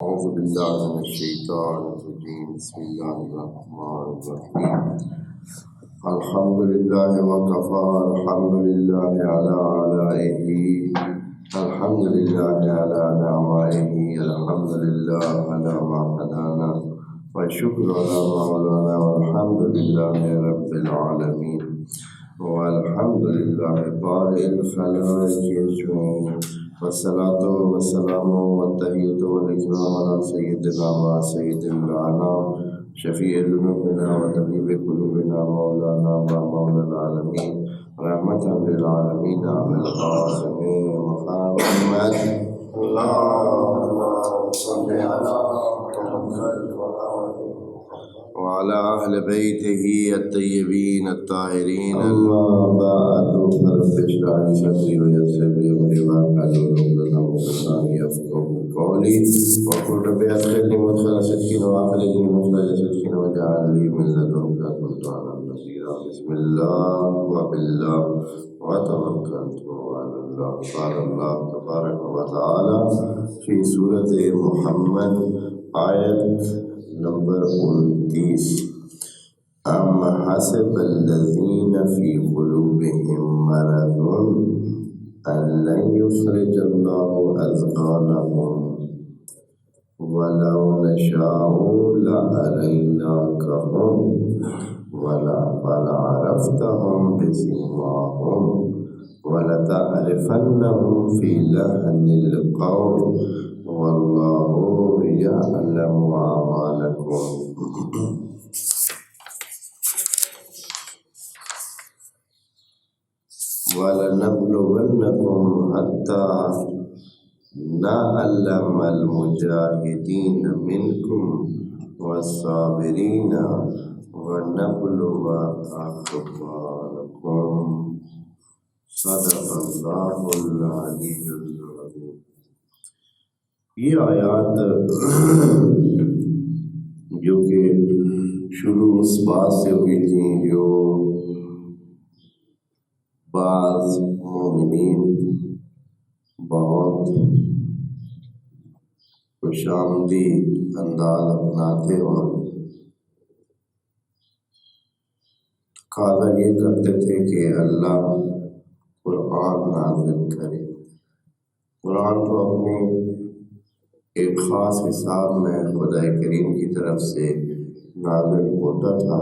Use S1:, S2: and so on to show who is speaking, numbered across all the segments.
S1: أعوذ بالله من الشيطان الرجيم بسم الله الرحمن الرحيم الحمد لله وكفى الحمد لله على آلائه الحمد لله على نعمائه الحمد لله على ما هدانا والشكر على مولانا والحمد لله رب العالمين والحمد لله بارئ الخلائق أجمعين والصلاة والسلام والتحية والإكرام على سيدنا وسيد الأنام شفيع ذنوبنا وطبيب قلوبنا مولانا ومولى العالمين رحمة للعالمين عن القاسم محمد اللهم صل على محمد وعلى أهل بيته الطيبين الطاهرين أما بعد فرب اشرح لي صدري ويسر لي أمري واحلل عقدة من لساني يفقهوا قولي وقل رب أدخلني مدخل صدق وأخرجني مخرج صدق واجعل لي من لدنك سلطانا نصيرا بسم الله وبالله وتوكلت على الله قال الله تبارك وتعالى في سورة محمد آية نمبر 29 ام حسب الذين في قلوبهم مرض ان لن يخرج الله اذقانهم ولو نشاء لاريناكهم ولعرفتهم بسيماهم ولتعرفنهم في لحن القول والله يعلم أعمالكم ولنبلونكم حتى نعلم المجاهدين منكم والصابرين ونبلو أخباركم صدق الله العلي العظيم. یہ آیات جو کہ شروع اس بات سے ہوئی تھیں جو بعض مومنین بہت خوش آمدید انداز اپناتے اور تقاضا یہ کرتے تھے کہ اللہ قرآن نازل کرے. قرآن تو اپنے ایک خاص حساب میں خدا کریم کی طرف سے نازل ہوتا تھا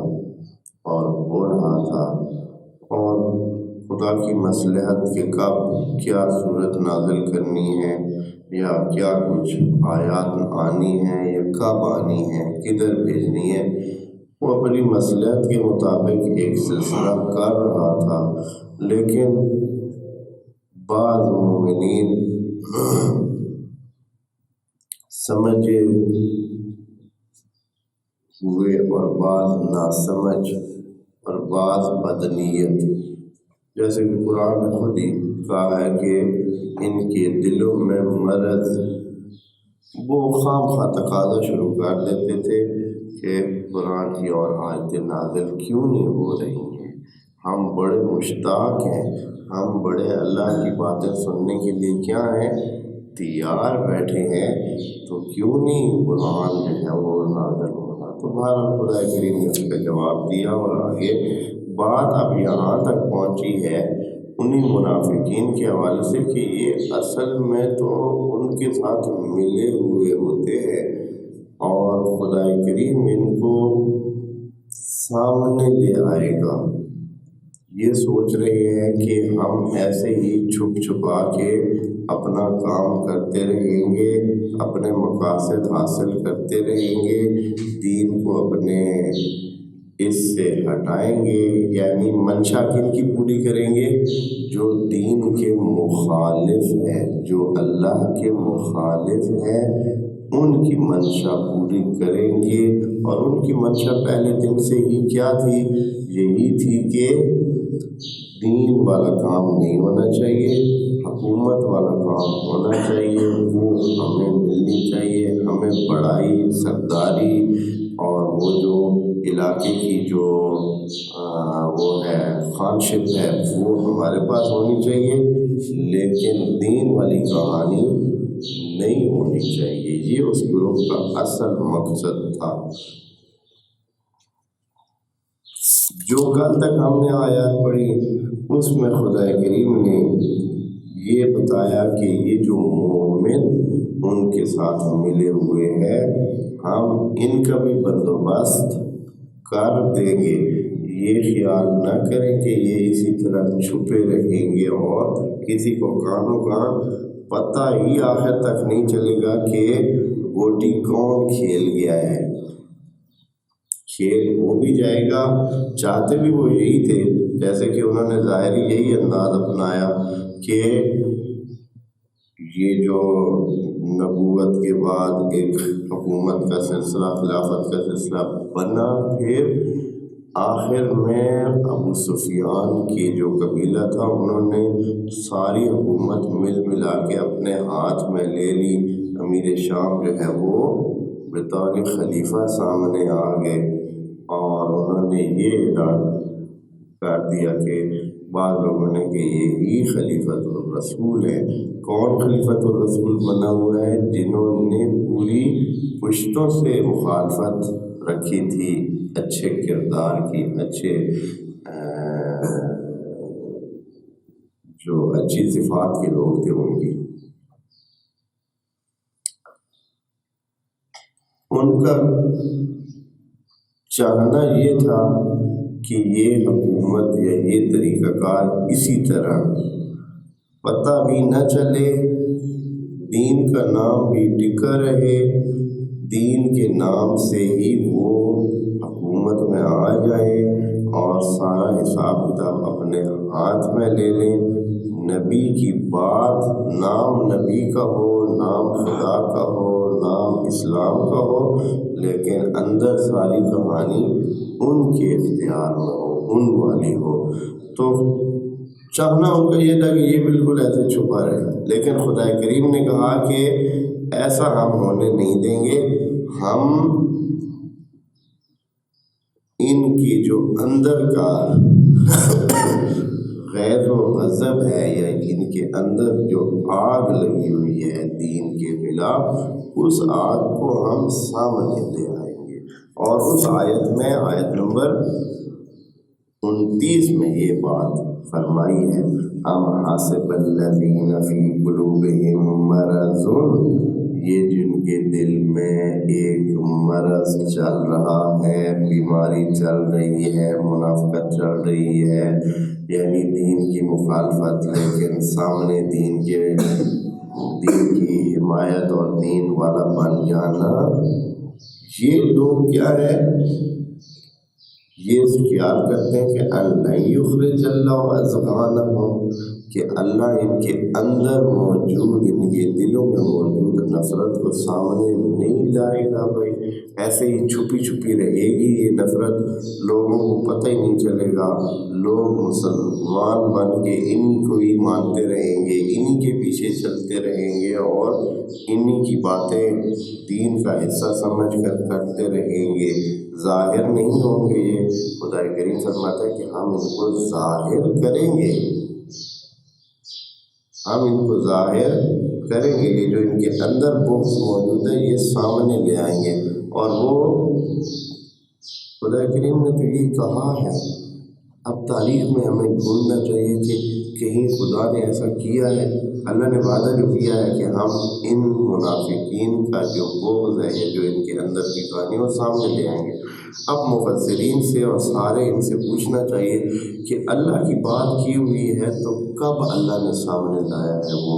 S1: اور ہو رہا تھا، اور خدا کی مصلحت کہ کب کیا صورت نازل کرنی ہے یا کیا کچھ آیات آنی ہیں یا کب آنی ہے، کدھر بھیجنی ہے، وہ اپنی مصلحت کے مطابق ایک سلسلہ کر رہا تھا. لیکن بعض مومنین سمجھے ہوئے اور بعض ناسمجھ اور بعض بدنیت، جیسے کہ قرآن نے خود ہی کہا ہے کہ ان کے دلوں میں مرض، وہ خام خواہ تقاضا شروع کر دیتے تھے کہ قرآن کی اور آیتیں نازل کیوں نہیں ہو رہی ہیں، ہم بڑے مشتاق ہیں، ہم بڑے اللہ کی باتیں سننے کے لیے کیا ہیں تیار بیٹھے ہیں، تو کیوں نہیں قرآن جو ہے وہ نازل ہوگا. تو بہرحال خدا کریم نے اس کا جواب دیا اور آگے بات اب یہاں تک پہنچی ہے انہی منافقین کے حوالے سے کہ یہ اصل میں تو ان کے ساتھ ملے ہوئے ہوتے ہیں اور خدا کریم ان کو سامنے لے آئے گا. یہ سوچ رہے ہیں کہ ہم ایسے ہی چھپ چھپا کے اپنا کام کرتے رہیں گے، اپنے مقاصد حاصل کرتے رہیں گے، دین کو اپنے اس سے ہٹائیں گے، یعنی منشا کن کی پوری کریں گے جو دین کے مخالف ہے، جو اللہ کے مخالف ہے، ان کی منشا پوری کریں گے. اور ان کی منشا پہلے دن سے ہی کیا تھی؟ یہی تھی کہ دین والا کام نہیں ہونا چاہیے، حکومت والا کام ہونا چاہیے، وہ ہمیں ملنی چاہیے، ہمیں بڑائی سرداری اور وہ جو علاقے کی جو وہ ہے خانشپ ہے وہ ہمارے پاس ہونی چاہیے. لیکن دین والی کہانی نہیں ہونی چاہیے۔ یہ اس گروپ کا اصل مقصد تھا۔ جو کل تک ہم نے آیات پڑھی اس میں خدا کریم نے یہ بتایا کہ یہ جو مومن ان کے ساتھ ملے ہوئے ہیں ہم ان کا بھی بندوبست کر دیں گے۔ یہ خیال نہ کریں کہ یہ اسی طرح چھپے رہیں گے اور کسی کو کانوں کا پتہ ہی آخر تک نہیں چلے گا کہ گوٹی کون کھیل گیا ہے۔ کھیل ہو بھی جائے گا، چاہتے بھی وہ یہی تھے، جیسے کہ انہوں نے ظاہری یہی انداز اپنایا کہ یہ جو نبوت کے بعد ایک حکومت کا سلسلہ، خلافت کا سلسلہ بنا، پھر آخر میں ابو سفیان کی جو قبیلہ تھا انہوں نے ساری حکومت مل ملا کے اپنے ہاتھ میں لے لی۔ امیر شام جو ہے وہ بطور خلیفہ سامنے آ گئے اور انہوں نے یہ اعلان کر دیا کہ بعض لوگوں نے کہ یہی خلیفۃ الرسول ہے۔ کون خلیفۃ الرسول بنا ہوا ہے؟ جنہوں نے پوری پشتوں سے مخالفت رکھی تھی، اچھے کردار کی، جو اچھی صفات کے لوگ تھے ان کی۔ ان کا چاہنا یہ تھا کہ یہ حکومت یا یہ طریقہ کار اسی طرح پتہ بھی نہ چلے، دین کا نام بھی ٹکا رہے، دین کے نام سے ہی وہ حکومت میں آ جائے اور سارا حساب کتاب اپنے ہاتھ میں لے لیں۔ نبی کی بات، نام نبی کا ہو، نام خدا کا ہو، نام اسلام کا ہو، لیکن اندر ساری کہانی ان کے اختیار میں ہو، ان والی ہو۔ تو چاہنا ان کا یہ تھا کہ یہ بالکل ایسے چھپا رہے، لیکن خدا کریم نے کہا کہ ایسا ہم ہونے نہیں دیں گے۔ ہم ان کی جو اندر کا غیظ و غضب ہے یا ان کے اندر جو آگ لگی ہوئی ہے دین کے خلاف، اس آگ کو ہم سامنے لے آئیں گے۔ اور اس آیت میں، آیت نمبر 29 میں یہ بات فرمائی ہے، ام حسب الذین فی قلوبہم مرض، یہ جن کے دل میں ایک مرض چل رہا ہے، بیماری چل رہی ہے، منافقت چل رہی ہے، یعنی دین کی مخالفت لیکن سامنے دین کی حمایت اور دین والا بن جانا، یہ لوگ کیا ہے؟ یہ خیال کرتے ہیں کہ اللہ یخرج اللہ اضغانہم، کہ اللہ ان کے اندر موجود، ان کے دلوں میں موجود نفرت کو سامنے نہیں لائے گا۔ بھائی ایسے ہی چھپی چھپی رہے گی یہ نفرت، لوگوں کو پتہ ہی نہیں چلے گا، لوگ مسلمان بن کے انہی کو ہی مانتے رہیں گے، انہی کے پیچھے چلتے رہیں گے اور انہی کی باتیں دین کا حصہ سمجھ کر کرتے رہیں گے، ظاہر نہیں ہوں گے۔ یہ خدا کریم فرماتا ہے کہ ہم ان کو ظاہر کریں گے، ہم ان کو ظاہر کریں گے، یہ جو ان کے اندر بغض موجود ہے یہ سامنے لے آئیں گے۔ اور وہ خدا کریم نے تو یہ کہا ہے، اب تاریخ میں ہمیں ڈھونڈنا چاہیے کہ کہیں خدا نے ایسا کیا ہے۔ اللہ نے وعدہ جو کیا ہے کہ ہم ان منافقین کا جو بغض ہے یا جو ان کے اندر کی کہانی وہ سامنے لے آئیں گے۔ اب مفسرین سے اور سارے ان سے پوچھنا چاہیے کہ اللہ کی بات کی ہوئی ہے تو کب اللہ نے سامنے لایا ہے وہ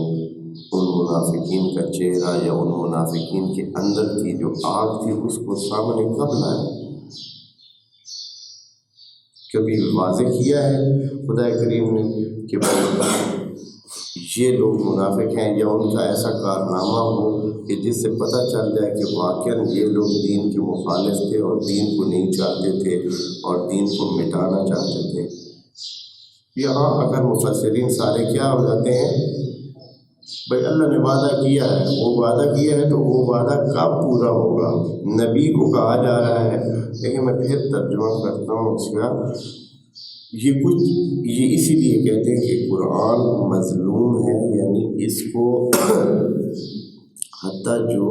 S1: ان منافقین کا چہرہ یا ان منافقین کے اندر کی جو آگ تھی اس کو سامنے کب لایا؟ کبھی واضح کیا ہے خدا کریم نے کہ یہ لوگ منافق ہیں، یا ان کا ایسا کارنامہ ہو کہ جس سے پتہ چل جائے کہ واقعاً یہ لوگ دین کے مخالف تھے اور دین کو نہیں چاہتے تھے اور دین کو مٹانا چاہتے تھے؟ یہاں اگر مفسرین سارے کیا ہو جاتے ہیں، بھائی اللہ نے وعدہ کیا ہے، وہ وعدہ کیا ہے تو وہ وعدہ کب پورا ہوگا؟ نبی کو کہا جا رہا ہے، لیکن میں پھر ترجمہ کرتا ہوں اس کا، یہ اسی لیے کہتے ہیں کہ قرآن مظلوم ہے، یعنی اس کو حتیٰ جو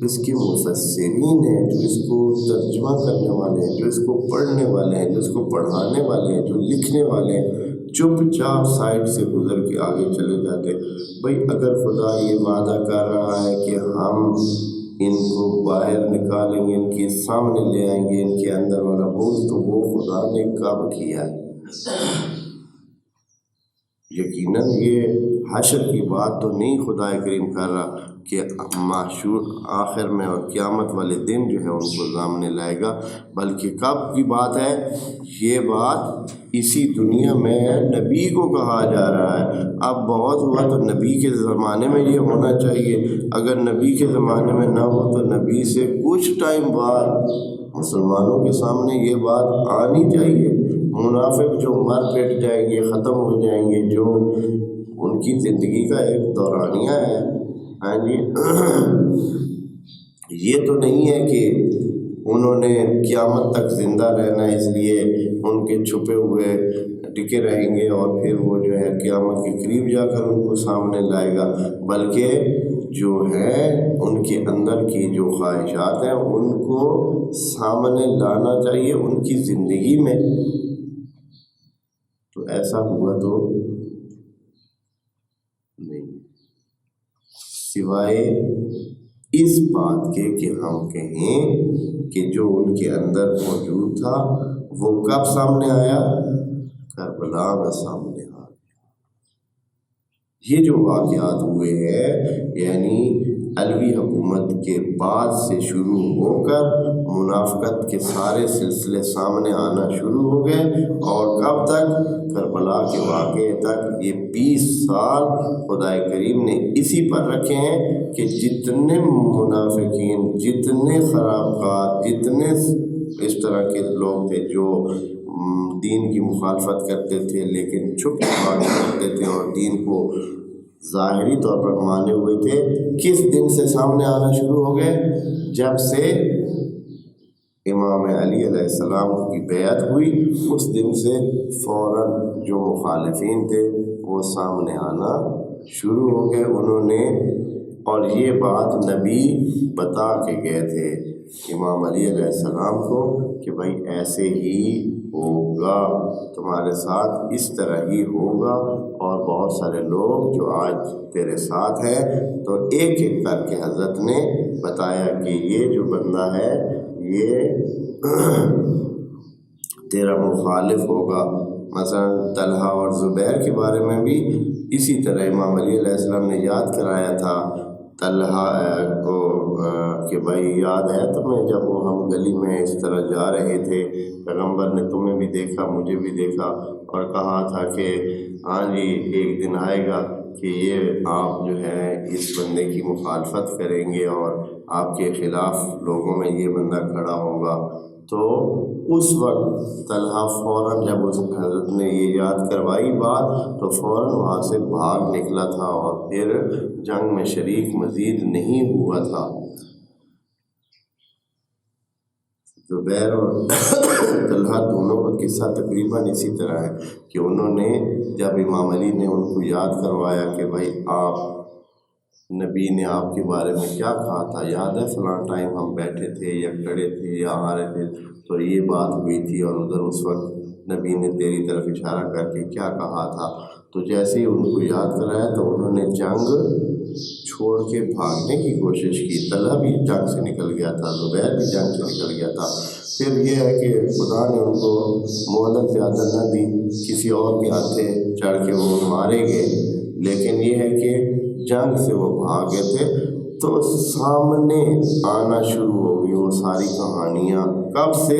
S1: اس کے مفسرین ہیں، جو اس کو ترجمہ کرنے والے ہیں، جو اس کو پڑھنے والے ہیں، جو اس کو پڑھانے والے ہیں، جو لکھنے والے ہیں، چپ چاپ سائڈ سے گزر کے آگے چلے جاتے۔ بھائی اگر خدا یہ وعدہ کر رہا ہے کہ ہم ان کو باہر نکالیں گے، ان کے سامنے لے آئیں گے ان کے اندر والا بوجھ، تو وہ خدا نے کب کیا ہے؟ یقیناً یہ حشر کی بات تو نہیں خدا کریم کر رہا کہ معشور آخر میں اور قیامت والے دن جو ہے ان کو سامنے لائے گا، بلکہ کب کی بات ہے؟ یہ بات اسی دنیا میں نبی کو کہا جا رہا ہے۔ اب بہت ہوا تو نبی کے زمانے میں یہ ہونا چاہیے، اگر نبی کے زمانے میں نہ ہو تو نبی سے کچھ ٹائم بعد مسلمانوں کے سامنے یہ بات آنی چاہیے۔ منافق جو مر پٹ جائیں گے، ختم ہو جائیں گے، جو ان کی زندگی کا ایک دورانیہ ہے، ہاں جی، یہ تو نہیں ہے کہ انہوں نے قیامت تک زندہ رہنا ہے، اس لیے ان کے چھپے ہوئے ٹکے رہیں گے اور پھر وہ جو ہے قیامت کے قریب جا کر ان کو سامنے لائے گا، بلکہ جو ہے ان کے اندر کی جو خواہشات ہیں ان کو سامنے لانا چاہیے ان کی زندگی میں۔ تو ایسا ہوا تو نہیں، سوائے اس بات کے کہ ہم کہیں کہ جو ان کے اندر موجود تھا وہ کب سامنے آیا؟ کربلا میں سامنے آیا۔ یہ جو واقعات ہوئے ہیں یعنی علوی حکومت کے بعد سے شروع ہو کر منافقت کے سارے سلسلے سامنے آنا شروع ہو گئے، اور کب تک؟ کربلا کے واقعے تک۔ یہ 20 سال خدا کریم نے اسی پر رکھے ہیں کہ جتنے منافقین، جتنے خراب کار، جتنے اس طرح کے لوگ تھے جو دین کی مخالفت کرتے تھے لیکن چھپ چھپا کرتے تھے اور دین کو ظاہری طور پر مانے ہوئے تھے، کس دن سے سامنے آنا شروع ہو گئے؟ جب سے امام علی علیہ السلام کی بیعت ہوئی، اس دن سے فوراً جو مخالفین تھے وہ سامنے آنا شروع ہو گئے۔ انہوں نے، اور یہ بات نبی بتا کے گئے تھے امام علی علیہ السلام کو کہ بھائی ایسے ہی ہوگا، تمہارے ساتھ اس طرح ہی ہوگا، اور بہت سارے لوگ جو آج تیرے ساتھ ہیں، تو ایک ایک کر کے حضرت نے بتایا کہ یہ جو بندہ ہے یہ تیرا مخالف ہوگا۔ مثلا طلحہ اور زبیر کے بارے میں بھی اسی طرح امام علی علیہ السلام نے یاد کرایا تھا طلحہ کو کہ بھائی یاد ہے تمہیں جب وہ ہم گلی میں اس طرح جا رہے تھے، پیغمبر نے تمہیں بھی دیکھا مجھے بھی دیکھا اور کہا تھا کہ ہاں جی ایک دن آئے گا کہ یہ آپ جو ہے اس بندے کی مخالفت کریں گے اور آپ کے خلاف لوگوں میں یہ بندہ کھڑا ہوگا۔ تو اس وقت طلحہ فوراً جب اس حضرت نے یہ یاد کروائی بات تو فوراً وہاں سے بھاگ نکلا تھا اور پھر جنگ میں شریک مزید نہیں ہوا تھا۔ زبیر اور طلحہ دونوں کا قصہ تقریباً اسی طرح ہے کہ انہوں نے جب امام علی نے ان کو یاد کروایا کہ بھائی آپ نبی نے آپ کے بارے میں کیا کہا تھا، یاد ہے فلاں ٹائم ہم بیٹھے تھے یا کھڑے تھے یا آ رہے تھے تو یہ بات ہوئی تھی، اور ادھر اس وقت نبی نے تیری طرف اشارہ کر کے کیا کہا تھا۔ تو جیسے ہی ان کو یاد کرایا تو انہوں نے جنگ چھوڑ کے بھاگنے کی کوشش کی۔ طلحہ بھی جنگ سے نکل گیا تھا، زبیر بھی جنگ سے نکل گیا تھا۔ پھر یہ ہے کہ خدا نے ان کو مہلت زیادہ نہ دی، کسی اور کے ہاتھے چڑھ کے وہ مارے گئے، لیکن یہ ہے کہ جنگ سے وہ بھاگے تھے تو سامنے آنا شروع ہو گئی وہ ساری کہانیاں۔ کب سے؟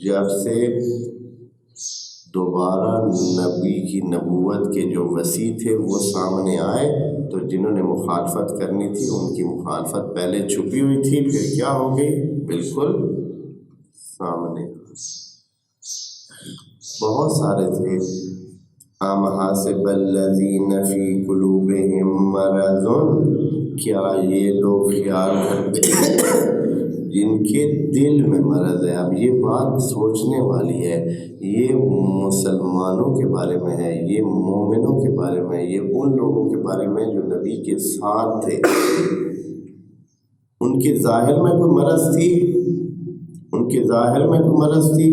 S1: جب سے دوبارہ نبی کی نبوت کے جو وسیع تھے وہ سامنے آئے، تو جنہوں نے مخالفت کرنی تھی ان کی مخالفت پہلے چھپی ہوئی تھی، پھر کیا ہو گئی؟ بالکل سامنے۔ بہت سارے تھے۔ ام حسب الذین فی قلوبہم مرض، کیا یہ لوگ خیال کرتے جن کے دل میں مرض ہے. اب یہ بات سوچنے والی ہے. یہ مسلمانوں کے بارے میں ہے، یہ مومنوں کے بارے میں ہے، یہ ان لوگوں کے بارے میں جو نبی کے ساتھ تھے. ان کے ظاہر میں کوئی مرض تھی؟ ان کے ظاہر میں کوئی مرض تھی؟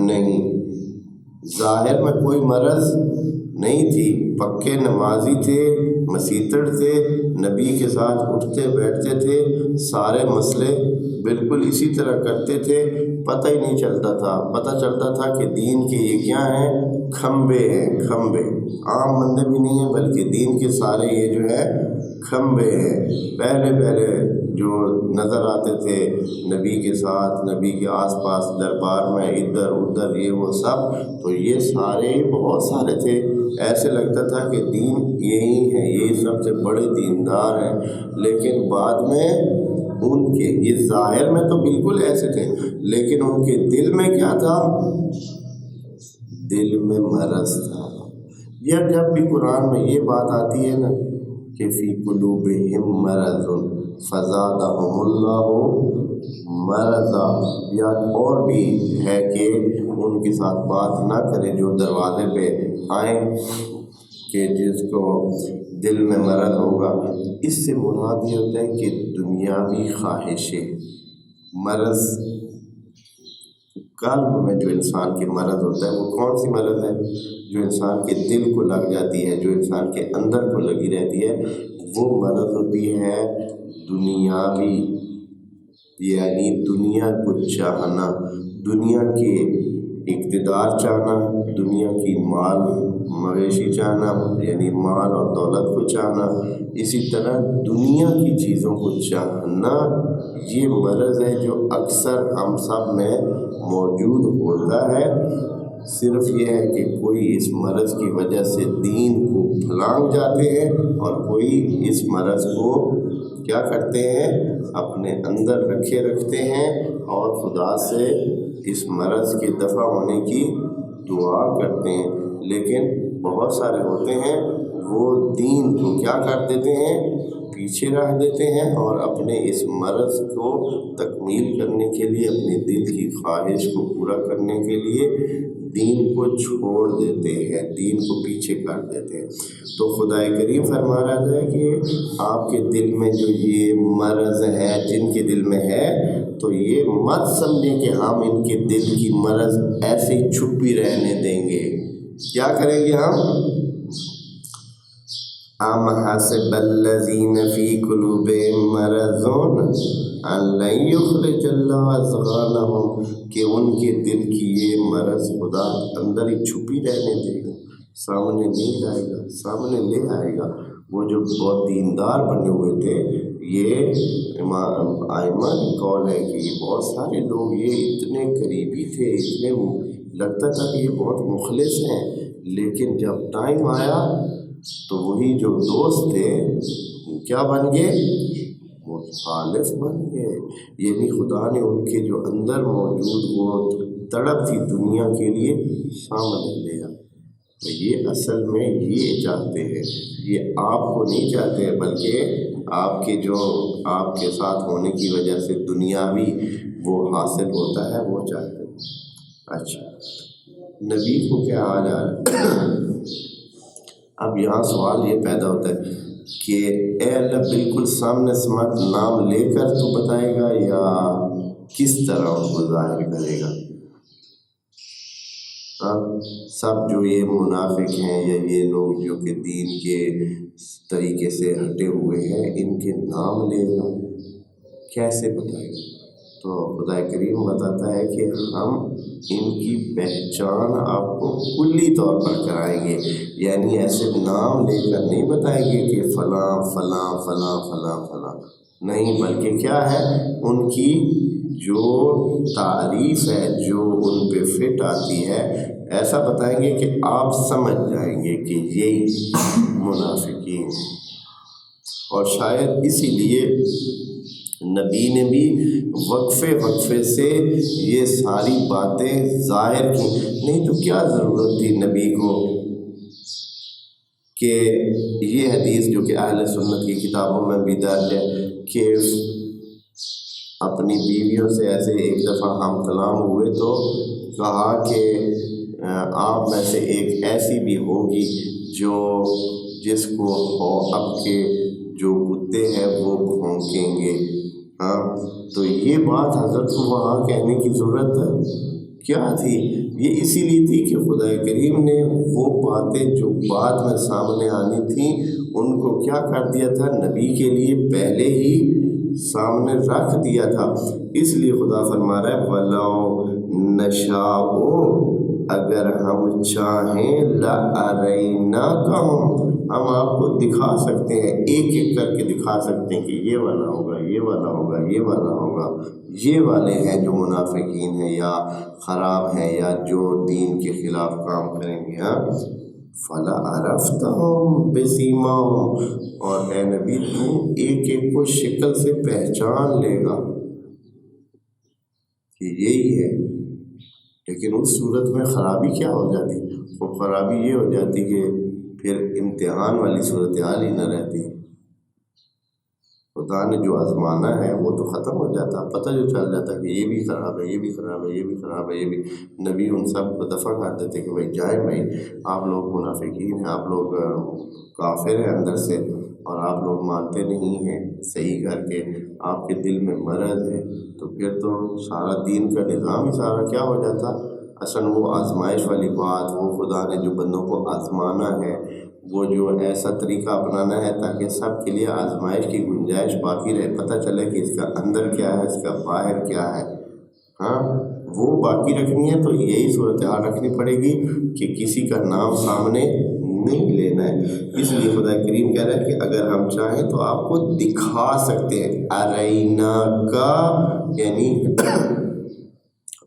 S1: نہیں، ظاہر میں کوئی مرض نہیں تھی. پکے نمازی تھے، مسیتڑ تھے، نبی کے ساتھ اٹھتے بیٹھتے تھے، سارے مسئلے بالکل اسی طرح کرتے تھے. پتہ ہی نہیں چلتا تھا. پتہ چلتا تھا کہ دین کے یہ کیا ہیں؟ کھمبے ہیں. کھمبے عام بندے بھی نہیں ہیں، بلکہ دین کے سارے یہ جو ہے کھمبے ہیں. پہلے جو نظر آتے تھے نبی کے ساتھ، نبی کے آس پاس دربار میں، ادھر ادھر یہ وہ سب، تو یہ سارے بہت سارے تھے. ایسے لگتا تھا کہ دین یہی ہے، یہی سب سے بڑے دیندار ہیں. لیکن بعد میں ان کے یہ ظاہر میں تو بالکل ایسے تھے، لیکن ان کے دل میں کیا تھا؟ دل میں مرض تھا. یا جب بھی قرآن میں یہ بات آتی ہے نا کہ فی قلوبہم مرض فزادہم اللہ مرضا، یا اور بھی ہے کہ ان کے ساتھ بات نہ کریں جو دروازے پہ آئیں کہ جس کو دل میں مرض ہوگا. اس سے مراد یہ ہوتا ہے کہ دنیاوی خواہشیں. مرض قلب میں جو انسان کے مرض ہوتا ہے وہ کون سی مرض ہے؟ جو انسان کے دل کو لگ جاتی ہے، جو انسان کے اندر کو لگی رہتی ہے، وہ مرض ہوتی ہے دنیاوی. یعنی دنیا کو چاہنا، دنیا کے اقتدار چاہنا، دنیا کی مال مویشی چاہنا، یعنی مال اور دولت کو چاہنا. اسی طرح دنیا کی چیزوں کو چاہنا یہ مرض ہے جو اکثر ہم سب میں موجود ہوتا ہے. صرف یہ ہے کہ کوئی اس مرض کی وجہ سے دین کو پھلانگ جاتے ہیں اور کوئی اس مرض کو کیا کرتے ہیں؟ اپنے اندر رکھتے ہیں اور خدا سے اس مرض کے دفع ہونے کی دعا کرتے ہیں. لیکن بہت سارے ہوتے ہیں وہ دین کو کیا کر دیتے ہیں؟ پیچھے رکھ دیتے ہیں اور اپنے اس مرض کو تکمیل کرنے کے لیے، اپنے دل کی خواہش کو پورا کرنے کے لیے دین کو چھوڑ دیتے ہیں، دین کو پیچھے کر دیتے ہیں. تو خدا کریم فرما رہا ہے کہ آپ کے دل میں جو یہ مرض ہے، جن کے دل میں ہے، تو یہ مت سمجھیں کہ ہم ان کے دل کی مرض ایسے ہی چھپی رہنے دیں گے. کیا کریں گے ہم؟ ام حسب الذین فی قلوبہم مرض ان لن یخرج اللہ اضغانہم، کہ ان کے دل کی یہ مرض خدا اندر ہی چھپی رہنے دے گا، سامنے نہیں آئے گا، سامنے لے آئے گا. وہ جو بہت دیندار بنے ہوئے تھے، یہ ائمہ کی قول ہے کہ یہ بہت سارے لوگ یہ اتنے قریبی تھے، اتنے لگتا تھا کہ یہ بہت مخلص ہیں، لیکن جب ٹائم آیا تو وہی جو دوست تھے کیا بن گئے؟ مخالف بن گئے. یعنی خدا نے ان کے جو اندر موجود وہ تڑپ تھی دنیا کے لیے سامنے لیا. تو یہ اصل میں یہ چاہتے ہیں، یہ آپ کو نہیں چاہتے ہیں، بلکہ آپ کے جو آپ کے ساتھ ہونے کی وجہ سے دنیاوی وہ حاصل ہوتا ہے وہ چاہتے ہیں. اچھا، نبی کو کیا حال ہے؟ اب یہاں سوال یہ پیدا ہوتا ہے کہ اے اللہ بالکل سامنے سمت نام لے کر تو بتائے گا یا کس طرح ان کو ظاہر کرے گا؟ سب جو یہ منافق ہیں یا یہ لوگ جو کہ دین کے طریقے سے ہٹے ہوئے ہیں، ان کے نام لے گا، کیسے بتائے گا؟ تو خدا کریم بتاتا ہے کہ ہم ان کی پہچان آپ کو کلی طور پر کرائیں گے. یعنی ایسے نام لے کر نہیں بتائیں گے کہ فلاں فلاں فلاں فلاں فلاں، نہیں، بلکہ کیا ہے؟ ان کی جو تعریف ہے، جو ان پہ فٹ آتی ہے، ایسا بتائیں گے کہ آپ سمجھ جائیں گے کہ یہی منافقین ہیں. اور شاید اسی لیے نبی نے بھی وقفے سے یہ ساری باتیں ظاہر کی. نہیں تو کیا ضرورت تھی نبی کو کہ یہ حدیث جو کہ اہل سنت کی کتابوں میں بھی درج ہے کہ اپنی بیویوں سے ایسے ایک دفعہ ہم کلام ہوئے تو کہا کہ آپ میں سے ایک ایسی بھی ہوگی جس کو اب کے جو کتے ہیں وہ بھونکیں گے. ہاں تو یہ بات حضرت کو وہاں کہنے کی ضرورت کیا تھی؟ یہ اسی لیے تھی کہ خدا کریم نے وہ باتیں جو بعد میں سامنے آنی تھیں ان کو کیا کر دیا تھا، نبی کے لیے پہلے ہی سامنے رکھ دیا تھا. اس لیے خدا فرما رہا ہے وَلَوْ نَشَاءُ، اگر ہم چاہیں لَأَرَيْنَاكَهُمْ، ہم آپ کو دکھا سکتے ہیں، ایک ایک کر کے دکھا سکتے ہیں کہ یہ والا ہوگا، یہ والا ہوگا، یہ والا ہوگا. یہ والے ہیں جو منافقین ہیں یا خراب ہیں یا جو دین کے خلاف کام کریں گے. ہاں فَلَعَرَفْتَهُمْ بِسِيمَاهُمْ، اور اے نبی تو ایک ایک کو شکل سے پہچان لے گا کہ یہی ہے. لیکن اس صورت میں خرابی کیا ہو جاتی؟ وہ خرابی یہ ہو جاتی کہ پھر امتحان والی صورتحال ہی نہ رہتی. خدا نے جو آزمانا ہے وہ تو ختم ہو جاتا، پتہ جو چل جاتا کہ یہ بھی خراب ہے، یہ بھی خراب ہے، یہ بھی خراب ہے، یہ بھی. نبی ان سب کو دفع کر دیتے کہ بھائی جائیں، بھائی آپ لوگ منافقین ہیں، آپ لوگ کافر ہیں اندر سے، اور آپ لوگ مانتے نہیں ہیں صحیح کر کے، آپ کے دل میں مرض ہے. تو پھر تو سارا دین کا نظام ہی سارا کیا ہو جاتا. اصل وہ آزمائش والی بات، وہ خدا نے جو بندوں کو آزمانا ہے، وہ جو ایسا طریقہ اپنانا ہے تاکہ سب کے لیے آزمائش کی گنجائش باقی رہے، پتہ چلے کہ اس کا اندر کیا ہے، اس کا باہر کیا ہے. ہاں وہ باقی رکھنی ہے تو یہی صورتحال رکھنی پڑے گی کہ کسی کا نام سامنے نہیں لینا ہے. اس لیے خدا کریم کہہ رہا ہے کہ اگر ہم چاہیں تو آپ کو دکھا سکتے ہیں. ارینا کا یعنی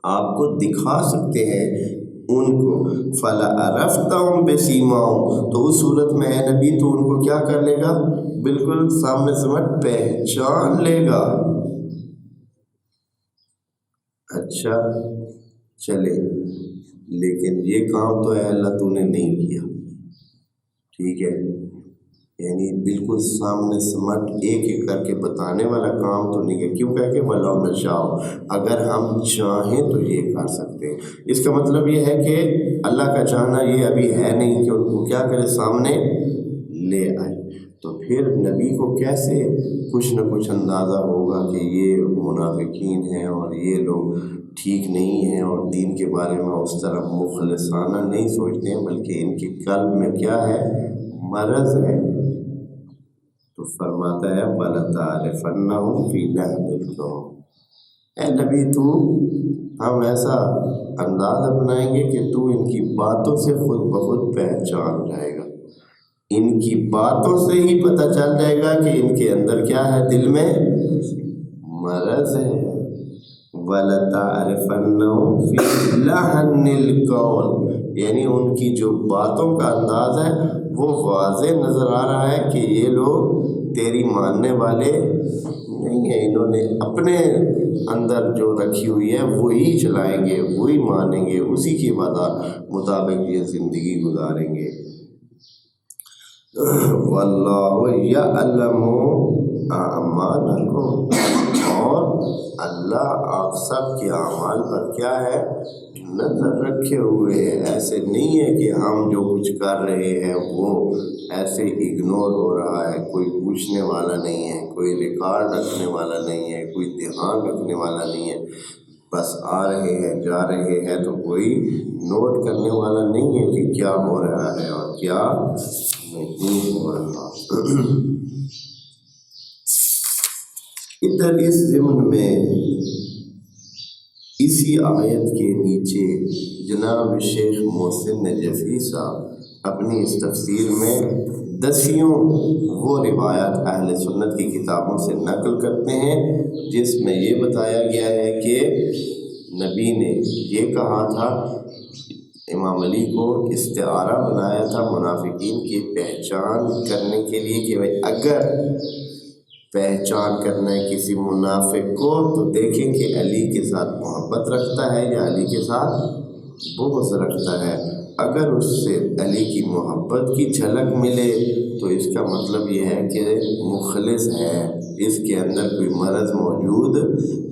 S1: آپ کو دکھا سکتے ہیں ان کو. فَلَعَرَفْتَهُمْ بِسِيمَاهُمْ، تو اس صورت میں اے نبی تو ان کو کیا کر لے گا، بالکل سامنے سمجھ پہچان لے گا. اچھا چلے، لیکن یہ کام تو اے اللہ تو نے نہیں کیا. ٹھیک ہے، یعنی بالکل سامنے سمجھ ایک ایک کر کے بتانے والا کام تو نہیں ہے. کیوں کہہ کے وَلَوْ نَشَاءُ، اگر ہم چاہیں تو یہ کر سکتے ہیں. اس کا مطلب یہ ہے کہ اللہ کا چاہنا یہ ابھی ہے نہیں کہ ان کو کیا کرے، سامنے لے آئے. تو پھر نبی کو کیسے کچھ نہ کچھ اندازہ ہوگا کہ یہ منافقین ہیں اور یہ لوگ ٹھیک نہیں ہیں اور دین کے بارے میں اس طرح مخلصانہ نہیں سوچتے ہیں، بلکہ ان کے قلب میں کیا ہے، مرض ہے. تو فرماتا ہے وَلَتَعْرِفَنَّهُمْ فِي لَحْنِ الْقَوْلِ، اے نبی تو ہم ایسا انداز اپنائیں گے کہ تو ان کی باتوں سے خود بخود پہچان جائے گا. ان کی باتوں سے ہی پتہ چل جائے گا کہ ان کے اندر کیا ہے، دل میں مرض ہے. وَلَتَعْرِفَنَّهُمْ فِي لَحْنِ الْقَوْلِ، یعنی ان کی جو باتوں کا انداز ہے وہ واضح نظر آ رہا ہے کہ یہ لوگ تیری ماننے والے نہیں ہیں. انہوں نے اپنے اندر جو رکھی ہوئی ہے وہی چلائیں گے، وہی مانیں گے، اسی کے مطابق یہ زندگی گزاریں گے. واللہ یعلم اعمالکم، اور اللہ آپ سب کے اعمال پر کیا ہے، نظر رکھے ہوئے ہیں. ایسے نہیں ہے کہ ہم جو کچھ کر رہے ہیں وہ ایسے اگنور ہو رہا ہے، کوئی پوچھنے والا نہیں ہے، کوئی ریکارڈ رکھنے والا نہیں ہے، کوئی دھیان رکھنے والا نہیں ہے. بس آ رہے ہیں جا رہے ہیں تو کوئی نوٹ کرنے والا نہیں ہے کہ کیا ہو رہا ہے اور کیا نہیں ہو رہا. ادھر اس ضمن میں اسی آیت کے نیچے جناب شیخ محسن نجفی صاحب اپنی اس تفسیر میں 10 وہ روایات اہل سنت کی کتابوں سے نقل کرتے ہیں جس میں یہ بتایا گیا ہے کہ نبی نے یہ کہا تھا، امام علی کو استعارہ بنایا تھا منافقین کی پہچان کرنے کے لیے کہ بھائی اگر پہچان کرنا ہے کسی منافق کو تو دیکھیں کہ علی کے ساتھ محبت رکھتا ہے یا علی کے ساتھ بغض رکھتا ہے. اگر اس سے علی کی محبت کی جھلک ملے تو اس کا مطلب یہ ہے کہ مخلص ہے، اس کے اندر کوئی مرض موجود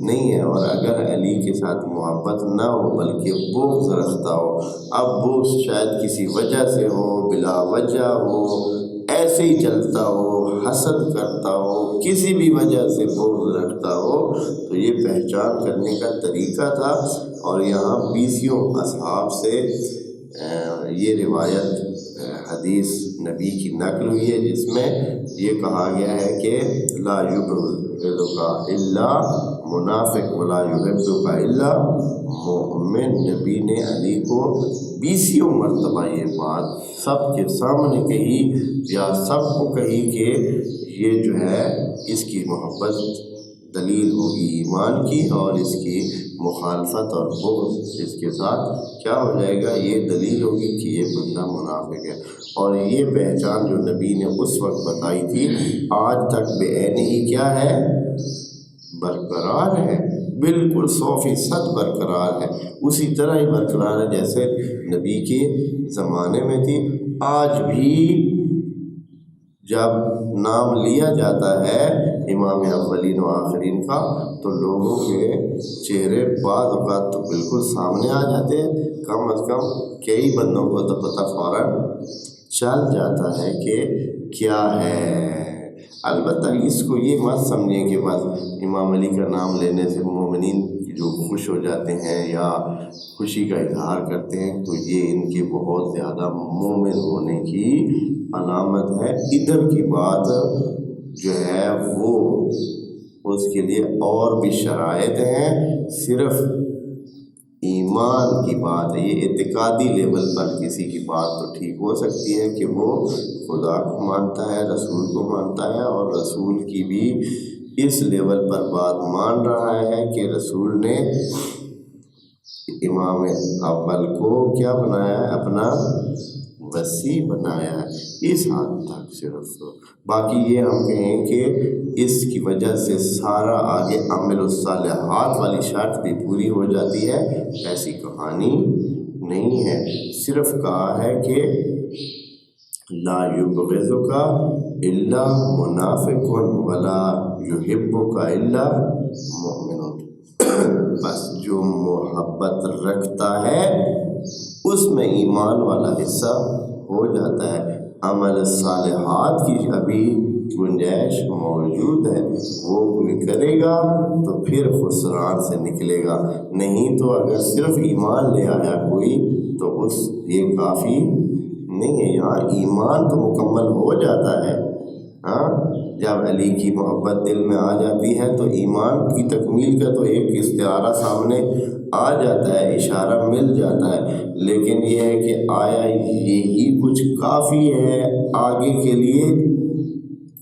S1: نہیں ہے۔ اور اگر علی کے ساتھ محبت نہ ہو بلکہ بغض رکھتا ہو، اب بغض شاید کسی وجہ سے ہو، بلا وجہ ہو، ایسے ہی چلتا ہو، حسد کرتا ہو، کسی بھی وجہ سے بغض رکھتا ہو، تو یہ پہچان کرنے کا طریقہ تھا۔ اور یہاں 20 اصحاب سے یہ روایت حدیث نبی کی نقل ہوئی ہے، جس میں یہ کہا گیا ہے کہ لا یبغضک الا منافق ولا یحبک الا مؤمن۔ نبی نے علی کو 20 مرتبہ یہ بات سب کے سامنے کہی یا سب کو کہی کہ یہ جو ہے اس کی محبت دلیل ہوگی ایمان کی، اور اس کی مخالفت اور بغض اس کے ساتھ کیا ہو جائے گا، یہ دلیل ہوگی کہ یہ بندہ منافق ہے۔ اور یہ پہچان جو نبی نے اس وقت بتائی تھی آج تک بے عینی کیا ہے، برقرار ہے، بالکل 100% برقرار ہے، اسی طرح ہی برقرار ہے جیسے نبی کے زمانے میں تھی۔ آج بھی جب نام لیا جاتا ہے امام اولین و آخرین کا تو لوگوں کے چہرے بعض اوقات تو بالکل سامنے آ جاتے ہیں، کم از کم کئی بندوں کو تو پتہ فوراً چل جاتا ہے کہ کیا ہے۔ البتہ اس کو یہ مت سمجھیں کہ بس امام علی کا نام لینے سے مومنین جو خوش ہو جاتے ہیں یا خوشی کا اظہار کرتے ہیں تو یہ ان کے بہت زیادہ مومن ہونے کی علامت ہے۔ ادھر کی بات جو ہے وہ اس کے لیے اور بھی شرائط ہیں، صرف ایمان کی بات ہے۔ یہ اعتقادی لیول پر کسی کی بات تو ٹھیک ہو سکتی ہے کہ وہ خدا کو مانتا ہے، رسول کو مانتا ہے، اور رسول کی بھی اس لیول پر بات مان رہا ہے کہ رسول نے امام اول کو کیا بنایا ہے، اپنا وصی بنایا ہے، اس حد تک صرف۔ باقی یہ ہم کہیں کہ اس کی وجہ سے سارا آگے عمل الصالحات والی شرط بھی پوری ہو جاتی ہے، ایسی کہانی نہیں ہے۔ صرف کہا ہے کہ لا یبغضک الا منافق ولا یحبک الا مؤمن۔ بس جو محبت رکھتا ہے اس میں ایمان والا حصہ ہو جاتا ہے، عمل صالحات کی ابھی گنجائش موجود ہے، وہ کوئی کرے گا تو پھر خسران سے نکلے گا، نہیں تو اگر صرف ایمان لے آیا کوئی تو اس یہ کافی نہیں ہے۔ یہاں ایمان تو مکمل ہو جاتا ہے، ہاں جب علی کی محبت دل میں آ جاتی ہے تو ایمان کی تکمیل کا تو ایک استعارہ سامنے آ جاتا ہے، اشارہ مل جاتا ہے، لیکن یہ ہے کہ آیا یہی کچھ کافی ہے آگے کے لیے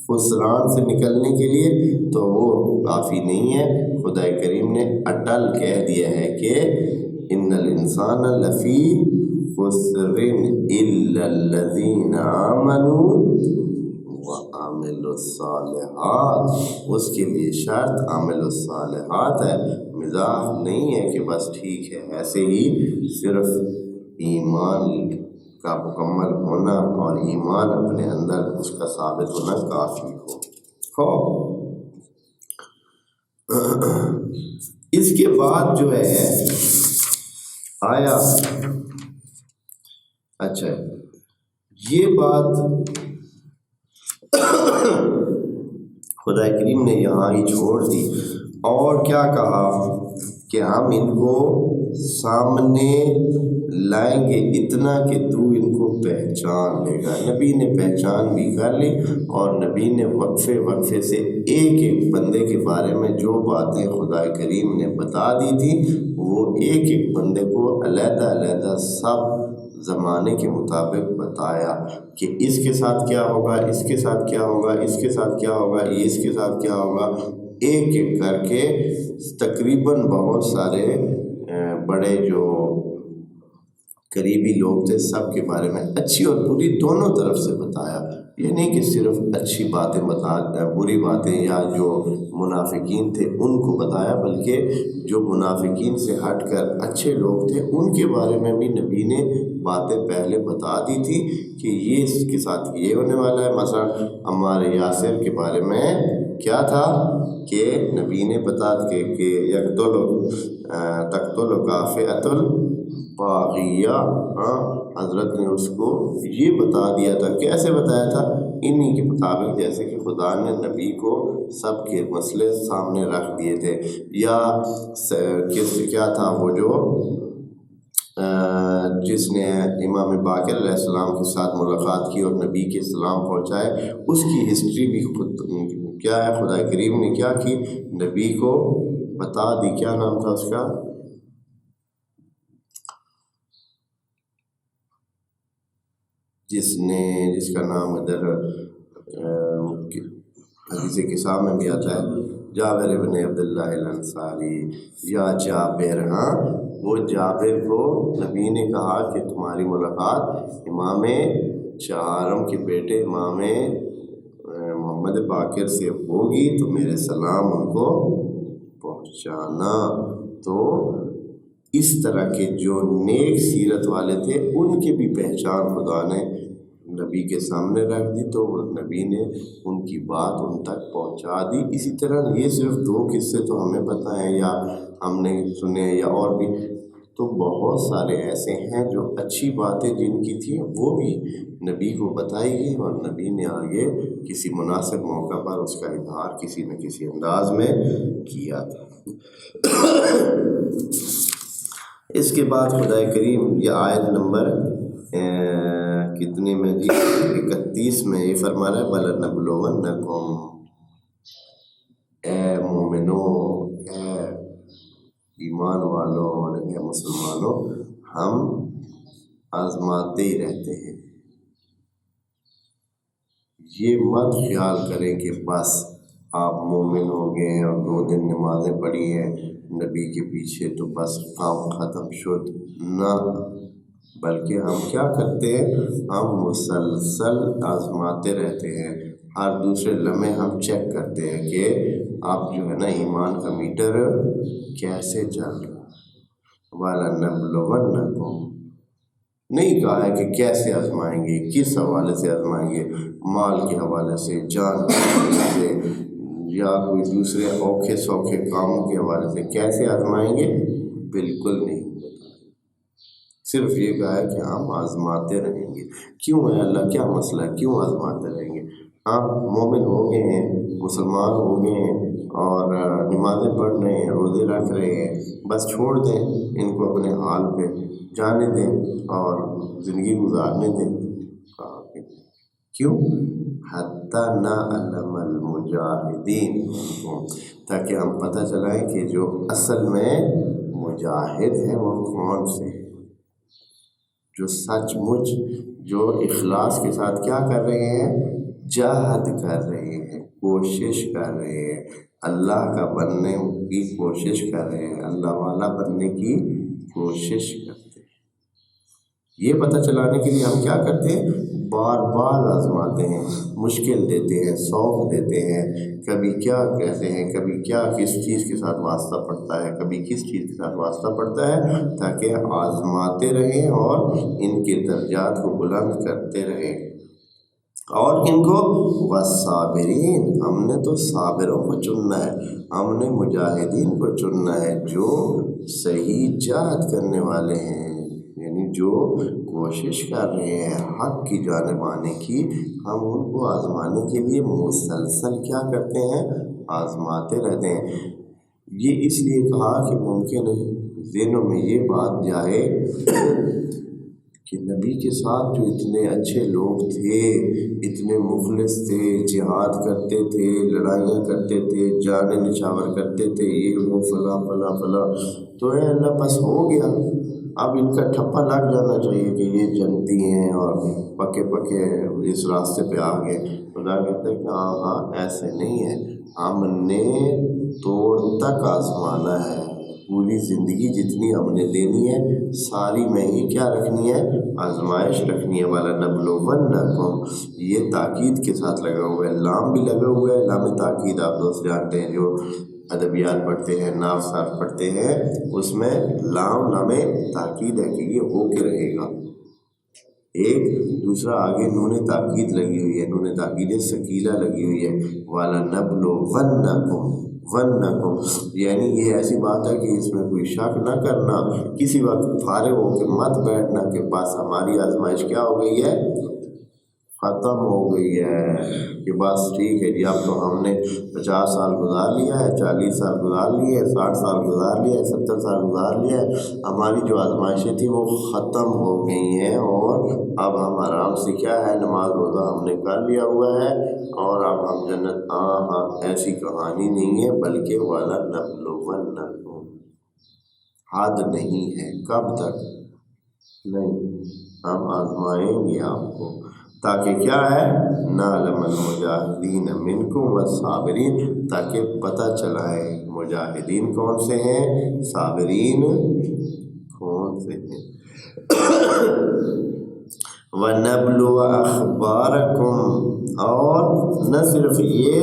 S1: خسران سے نکلنے کے لیے، تو وہ کافی نہیں ہے۔ خدا کریم نے اٹل کہہ دیا ہے کہ ان الانسان لفی خسر الا الذین آمنوا وعملوا الصالحات، اس کے لیے شرط عمل الصالحات ہے، مزاح نہیں ہے کہ بس ٹھیک ہے ایسے ہی صرف ایمان کا مکمل ہونا اور ایمان اپنے اندر اس کا ثابت ہونا کافی ہو۔ اس کے بعد جو ہے آیا، اچھا یہ بات خدا کریم نے یہاں ہی چھوڑ دی، اور کیا کہا کہ ہم ان کو سامنے لائیں گے اتنا کہ تو ان کو پہچان لے گا۔ نبی نے پہچان بھی کر لی، اور نبی نے وقفے وقفے سے ایک ایک بندے کے بارے میں جو باتیں خدا کریم نے بتا دی تھی وہ ایک ایک بندے کو علیحدہ علیحدہ سب زمانے کے مطابق بتایا کہ اس کے ساتھ کیا ہوگا، اس کے ساتھ کیا ہوگا، اس کے ساتھ کیا ہوگا، اس کے ساتھ کیا ہوگا، ایک ایک کر کے تقریباً بہت سارے بڑے جو قریبی لوگ تھے سب کے بارے میں اچھی اور بری دونوں طرف سے بتایا۔ یہ نہیں کہ صرف اچھی باتیں بتا، بری باتیں یا جو منافقین تھے ان کو بتایا، بلکہ جو منافقین سے ہٹ کر اچھے لوگ تھے ان کے بارے میں بھی نبی نے باتیں پہلے بتا دی تھی کہ یہ اس کے ساتھ یہ ہونے والا ہے. مثلا عمار یاسر کے بارے میں کیا تھا کہ نبی نے بتا کہ تقتل کافئۃ الباغیہ. حضرت نے اس کو یہ بتا دیا تھا. کیسے بتایا تھا؟ انہی کے مطابق جیسے کہ خدا نے نبی کو سب کے مسئلے سامنے رکھ دیے تھے. یا کیا تھا وہ جو جس نے امام باقر علیہ السلام کے ساتھ ملاقات کی اور نبی کے سلام پہنچائے، اس کی ہسٹری بھی خود کیا ہے خدا کریم نے کیا کی، نبی کو بتا دی. کیا نام تھا اس کا؟ جس کا نام ادھر حدیث کتاب میں بھی آتا ہے، جابر ابن عبداللہ الانصاری یا جابر. وہ جابر کو نبی نے کہا کہ تمہاری ملاقات امام چہارم کے بیٹے امام محمد باقر سے ہوگی تو میرے سلام ان کو پہنچانا. تو اس طرح کے جو نیک سیرت والے تھے ان کی بھی پہچان خدا نے نبی کے سامنے رکھ دی، تو نبی نے ان کی بات ان تک پہنچا دی. اسی طرح یہ صرف 2 قصے تو ہمیں پتہ ہیں یا ہم نے سنے یا اور بھی، تو بہت سارے ایسے ہیں جو اچھی باتیں جن کی تھیں وہ بھی نبی کو بتائی گئی اور نبی نے آگے کسی مناسب موقع پر اس کا اظہار کسی نہ کسی انداز میں کیا تھا. اس کے بعد خدا کریم یہ آیت نمبر کتنے میں جی 31 میں یہ فرما رہا ہے، وَلَنَبْلُوَنَّكُمْ، اے مومنو، اے ایمان والوں اور اے مسلمانوں، ہم آزماتے ہی رہتے ہیں. یہ مت خیال کریں کہ بس آپ مومن ہو گئے ہیں اور 2 دن نمازیں پڑھی ہیں نبی کے پیچھے تو بس کام ختم شد. نہ، بلکہ ہم کیا کرتے ہیں، ہم مسلسل آزماتے رہتے ہیں. ہر دوسرے لمحے ہم چیک کرتے ہیں کہ آپ جو ہے نا ایمان کا میٹر کیسے چل رہا ہے. وَلَنَبْلُوَنَّكُمْ نہیں کہا ہے کہ کیسے آزمائیں گے، کس حوالے سے آزمائیں گے، مال کے حوالے سے، جان کے حوالے سے، یا کوئی دوسرے اوکھے سوکھے کاموں کے حوالے سے. کیسے آزمائیں گے؟ بالکل نہیں. صرف یہ کہا ہے کہ ہم آزماتے رہیں گے. کیوں ہے اللہ؟ کیا مسئلہ ہے؟ کیوں آزماتے رہیں گے؟ مومن ہو گئے ہیں، مسلمان ہو گئے ہیں اور نمازیں پڑھ رہے ہیں، روزے رکھ رہے ہیں، بس چھوڑ دیں ان کو، اپنے حال پہ جانے دیں اور زندگی گزارنے دیں. کیوں؟ حتی نعلم المجاہدین، تاکہ ہم پتہ چلائیں کہ جو اصل میں مجاہد ہیں وہ کون سے ہیں، جو سچ مچ جو اخلاص کے ساتھ کیا کر رہے ہیں، جہاد کر رہے ہیں، کوشش کر رہے ہیں، اللہ کا بننے کی کوشش کر رہے ہیں، اللہ والا بننے کی کوشش کرتے ہیں. یہ پتہ چلانے کے لیے ہم کیا کرتے ہیں، بار بار آزماتے ہیں، مشکل دیتے ہیں، سوق دیتے ہیں، کبھی کیا کہتے ہیں، کبھی کیا کس چیز کے ساتھ واسطہ پڑتا ہے، کبھی کس چیز کے ساتھ واسطہ پڑتا ہے، تاکہ آزماتے رہیں اور ان کے درجات کو بلند کرتے رہیں. اور ان کو والصابرین، ہم نے تو صابروں کو چننا ہے، ہم نے مجاہدین کو چننا ہے جو صحیح جہاد کرنے والے ہیں، یعنی جو کوشش کر رہے ہیں حق کی جانب آنے کی. ہم ان کو آزمانے کے لیے مسلسل کیا کرتے ہیں، آزماتے رہتے ہیں. یہ اس لیے کہا کہ ممکن ہے ذہنوں میں یہ بات جائے کہ نبی کے ساتھ جو اتنے اچھے لوگ تھے، اتنے مخلص تھے، جہاد کرتے تھے، لڑائیاں کرتے تھے، جانیں نچھاور کرتے تھے، یہ وہ فلاں فلاں فلاں، تو اے اللہ بس ہو گیا، اب ان کا ٹھپا لگ جانا چاہیے کہ یہ جنتی ہیں اور پکے پکے اس راستے پہ آ گئے. خدا کہتے ہیں کہ ہاں ایسے نہیں ہے، ہم نے توڑ تک آزمانا ہے. پوری زندگی جتنی ہم نے دینی ہے ساری میں ہی کیا رکھنی ہے، آزمائش رکھنی ہے. وَلَنَبْلُوَنَّكُمْ یہ تاکید کے ساتھ لگا ہوا ہے، لام بھی لگا ہوا ہے، لام تاکید آپ دوست جانتے ہیں جو ادبیات پڑھتے ہیں، ناو صرف پڑھتے ہیں، اس میں لام تاکید ہے کہ یہ ہو کے رہے گا. ایک دوسرا آگے نون تاکید لگی ہوئی ہے، نون تاکید ثقیلہ لگی ہوئی ہے، وَلَنَبْلُوَنَّكُمْ ونکم، یعنی یہ ایسی بات ہے کہ اس میں کوئی شک نہ کرنا، کسی وقت فارغ ہو کے مت بیٹھنا کہ بس ہماری آزمائش کیا ہو گئی ہے، ختم ہو گئی ہے، کہ بس ٹھیک ہے جی اب تو ہم نے 50 سال گزار لیا ہے، 40 سال گزار لیے ہے، 60 سال گزار لیا ہے، 70 سال گزار لیا ہے، ہماری جو آزمائشیں تھیں وہ ختم ہو گئی ہیں، اور اب ہم آرام سے کیا ہے نماز روزہ ہم نے کر لیا ہوا ہے اور اب ہم جنت ہاں ایسی کہانی نہیں ہے، بلکہ وَلَنَبْلُوَنَّكُمْ، حد نہیں ہے، کب تک نہیں، ہم آزمائیں گے آپ کو، تاکہ کیا ہے نعلم المجاہدین منکم والصابرین، تاکہ پتہ چلائے مجاہدین کون سے ہیں، صابرین کون سے ہیں، وَنَبْلُوَ أَخْبَارَكُمْ، اور نہ صرف یہ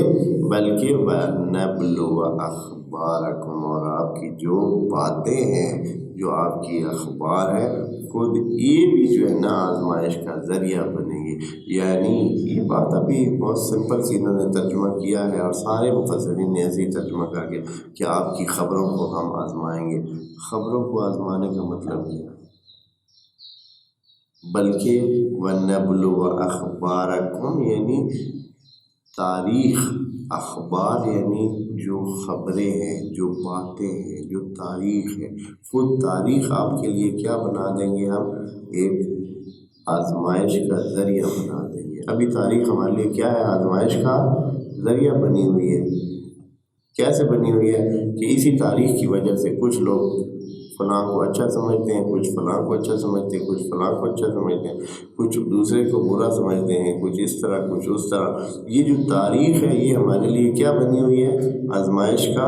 S1: بلکہ وَنَبْلُوَ أَخْبَارَكُمْ، اور آپ کی جو باتیں ہیں، جو آپ کی اخبار ہے، خود یہ بھی جو ہے نا آزمائش کا ذریعہ بنے گی۔ یعنی یہ بات ابھی بہت سمپل سی انہوں نے ترجمہ کیا ہے، اور سارے مفسرین نے ایسے ہی ترجمہ کر کے کہ آپ کی خبروں کو ہم آزمائیں گے۔ خبروں کو آزمانے کا مطلب کیا ہے؟ بلکہ وَنَبْلُوَ أَخْبَارَكُمْ یعنی تاریخ، اخبار یعنی جو خبریں ہیں، جو باتیں ہیں، جو تاریخ ہے، خود تاریخ آپ کے لیے کیا بنا دیں گے ہم، ایک آزمائش کا ذریعہ بنا دیں گے۔ ابھی تاریخ ہمارے لیے کیا ہے، آزمائش کا ذریعہ بنی ہوئی ہے۔ کیسے بنی ہوئی ہے کہ اسی تاریخ کی وجہ سے کچھ لوگ فلاں کو اچھا سمجھتے ہیں، کچھ فلاں کو اچھا سمجھتے ہیں، کچھ فلاں کو اچھا سمجھتے ہیں، کچھ دوسرے کو برا سمجھتے ہیں، کچھ اس طرح کچھ اس طرح۔ یہ جو تاریخ ہے یہ ہمارے لیے کیا بنی ہوئی ہے، آزمائش کا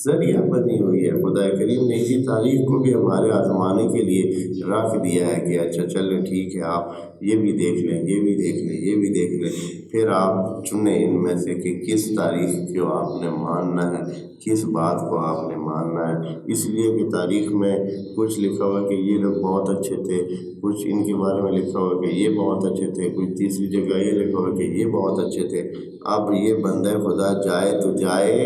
S1: ذریعہ بنی ہوئی ہے۔ خدا کریم نے اسی تاریخ کو بھی ہمارے آزمانے کے لیے رکھ دیا ہے کہ اچھا چلیں ٹھیک ہے، آپ یہ بھی دیکھ لیں، یہ بھی دیکھ لیں، یہ بھی دیکھ لیں، پھر آپ چنیں ان میں سے کہ کس تاریخ کو آپ نے ماننا ہے، کس بات کو آپ نے ماننا ہے۔ اس لیے کہ تاریخ میں کچھ لکھا ہوا کہ یہ لوگ بہت اچھے تھے، کچھ ان کے بارے میں لکھا ہوا کہ یہ بہت اچھے تھے، کچھ تیسری جگہ یہ لکھا ہوا کہ یہ بہت اچھے تھے۔ اب یہ بندہ خدا جائے تو جائے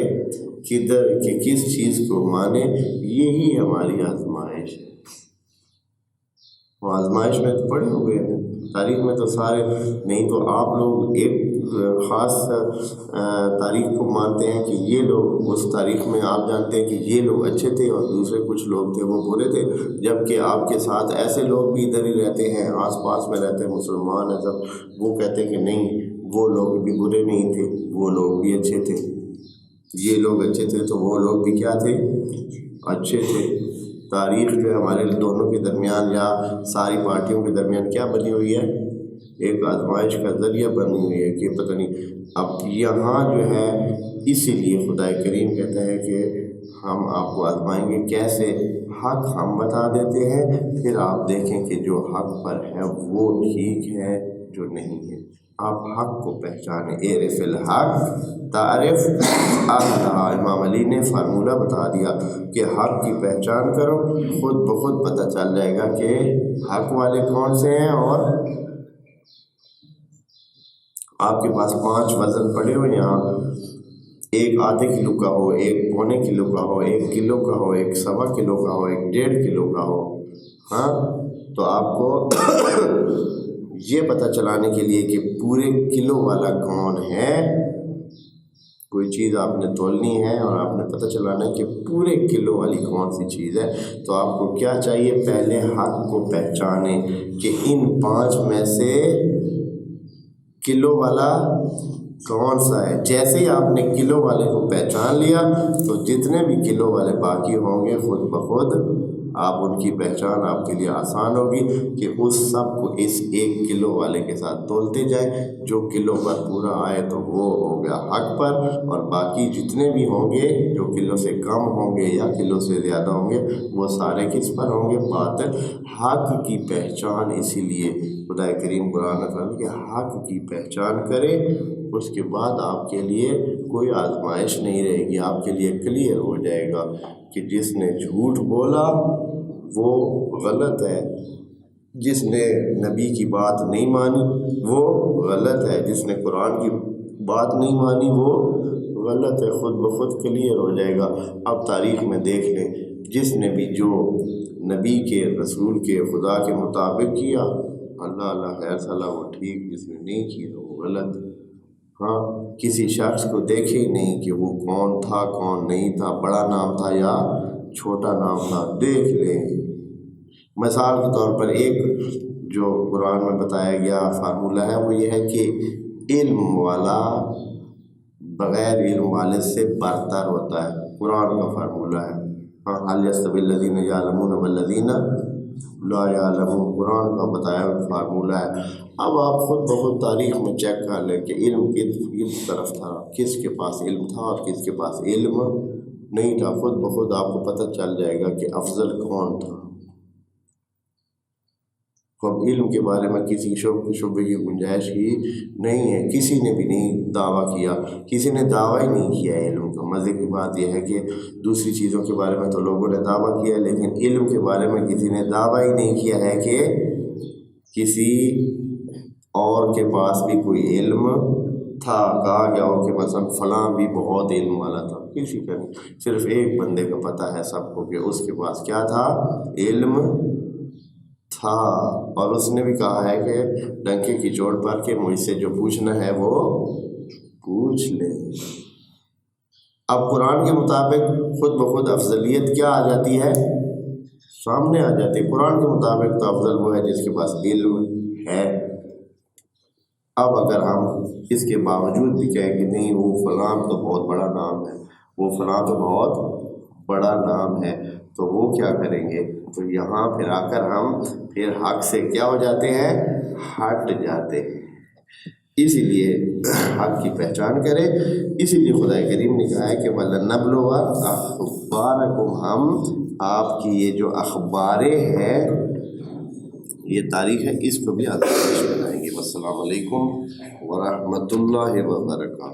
S1: کدھر، کہ کس چیز کو مانے، یہی ہماری آزمائش ہے۔ وہ آزمائش میں تو پڑے ہوئے ہیں، تاریخ میں تو سارے نہیں تو آپ لوگ ایک خاص تاریخ کو مانتے ہیں کہ یہ لوگ، اس تاریخ میں آپ جانتے ہیں کہ یہ لوگ اچھے تھے اور دوسرے کچھ لوگ تھے وہ برے تھے، جبکہ آپ کے ساتھ ایسے لوگ بھی ادھر ہی رہتے ہیں، آس پاس میں رہتے ہیں، مسلمان ہیں سب، وہ کہتے ہیں کہ نہیں وہ لوگ بھی برے نہیں تھے، وہ لوگ بھی اچھے تھے، یہ لوگ اچھے تھے تو وہ لوگ بھی کیا تھے، اچھے تھے۔ تاریخ جو ہے ہمارے دونوں کے درمیان یا ساری پارٹیوں کے درمیان کیا بنی ہوئی ہے، ایک آزمائش کا ذریعہ بنی ہوئی ہے کہ پتہ نہیں۔ اب یہاں جو ہے اسی لیے خدا کریم کہتا ہے کہ ہم آپ کو آزمائیں گے، کیسے، حق ہم بتا دیتے ہیں، پھر آپ دیکھیں کہ جو حق پر ہے وہ ٹھیک ہے جو نہیں ہے۔ آپ حق کو پہچانیں، اعرف الحق تعرف اہلہ، امام علی نے فارمولہ بتا دیا کہ حق کی پہچان کرو، خود بخود پتہ چل جائے گا کہ حق والے کون سے ہیں۔ اور آپ کے پاس 5 وزن پڑے ہوئے یہاں، ایک آدھے کلو کا ہو، ایک پونے کلو کا ہو، 1 کلو کا ہو، 1 سوا کلو کا ہو، 1 1.5 کلو کا ہو، ہاں تو آپ کو یہ پتہ چلانے کے لیے کہ پورے کلو والا کون ہے، کوئی چیز آپ نے تولنی ہے اور آپ نے پتہ چلانا ہے کہ پورے کلو والی کون سی چیز ہے، تو آپ کو کیا چاہیے، پہلے حق کو پہچانیں کہ ان 5 میں سے کلو والا کون سا ہے۔ جیسے ہی آپ نے کلو والے کو پہچان لیا تو جتنے بھی کلو والے باقی ہوں گے خود بخود آپ ان کی پہچان آپ کے لیے آسان ہوگی کہ اس سب کو اس 1 کلو والے کے ساتھ تولتے جائیں، جو کلو پر پورا آئے تو وہ ہو گیا حق پر، اور باقی جتنے بھی ہوں گے جو کلو سے کم ہوں گے یا کلو سے زیادہ ہوں گے وہ سارے کس پر ہوں گے، باطل۔ حق کی پہچان اسی لیے خدا کریم قرآن میں کہ حق کی پہچان کرے، اس کے بعد آپ کے لیے کوئی آزمائش نہیں رہے گی، آپ کے لیے کلیئر ہو جائے گا کہ جس نے جھوٹ بولا وہ غلط ہے، جس نے نبی کی بات نہیں مانی وہ غلط ہے، جس نے قرآن کی بات نہیں مانی وہ غلط ہے، خود بخود کلیئر ہو جائے گا۔ اب تاریخ میں دیکھ لیں، جس نے بھی جو نبی کے رسول کے خدا کے مطابق کیا اللہ اللہ خیر صلاح وہ ٹھیک، جس نے نہیں کیا وہ غلط۔ ہاں، کسی شخص کو دیکھے ہی نہیں کہ وہ کون تھا کون نہیں تھا، بڑا نام تھا یا چھوٹا نام تھا، دیکھ لیں۔ مثال کے طور پر ایک جو قرآن میں بتایا گیا فارمولہ ہے وہ یہ ہے کہ علم والا بغیر علم والے سے برتر ہوتا ہے، قرآن کا فارمولہ ہے۔ ہاں، حل یستوی الذین یعلمون والذین لا یعلمون، قرآن کا بتایا ہوا فارمولہ ہے۔ اب آپ خود بخود تاریخ میں چیک کر لیں کہ علم کس طرف تھا، کس کے پاس علم تھا اور کس کے پاس علم نہیں تھا، خود بخود آپ کو پتہ چل جائے گا کہ افضل کون تھا۔ اب علم کے بارے میں کسی شبے کی گنجائش ہی نہیں ہے، کسی نے بھی نہیں دعویٰ کیا، کسی نے دعویٰ ہی نہیں کیا علم کا۔ مزے کی بات یہ ہے کہ دوسری چیزوں کے بارے میں تو لوگوں نے دعویٰ کیا، لیکن علم کے بارے میں کسی نے دعویٰ ہی نہیں کیا ہے کہ کسی اور کے پاس بھی کوئی علم تھا۔ کہا گیا ہو کہ مثلا فلاں بھی بہت علم والا تھا، کسی کا نہیں، صرف ایک بندے کا پتہ ہے سب کو کہ اس کے پاس کیا تھا، علم تھا، اور اس نے بھی کہا ہے کہ ڈنکے کی چوٹ پر کہ مجھ سے جو پوچھنا ہے وہ پوچھ لے۔ اب قرآن کے مطابق خود بخود افضلیت کیا آ جاتی ہے، سامنے آ جاتی ہے۔ قرآن کے مطابق تو افضل وہ ہے جس کے پاس علم ہے۔ اب اگر ہم اس کے باوجود بھی کہیں کہ نہیں وہ فلاں تو بہت بڑا نام ہے، وہ فلاں تو بہت بڑا نام ہے، تو وہ کیا کریں گے؟ تو یہاں پھر آ کر ہم پھر حق سے کیا ہو جاتے ہیں، ہٹ جاتے ہیں۔ اسی لیے حق کی پہچان کرے، اسی لیے خدا کریم نے کہا ہے کہ وَلَنَبْلُوَ أَخْبَارَكُمْ، ہم آپ کی یہ جو اخباریں ہیں، یہ تاریخ ہے، اس کو بھی آزمائش بنائیں گے۔ والسلام علیکم ورحمۃ اللہ وبرکاتہ۔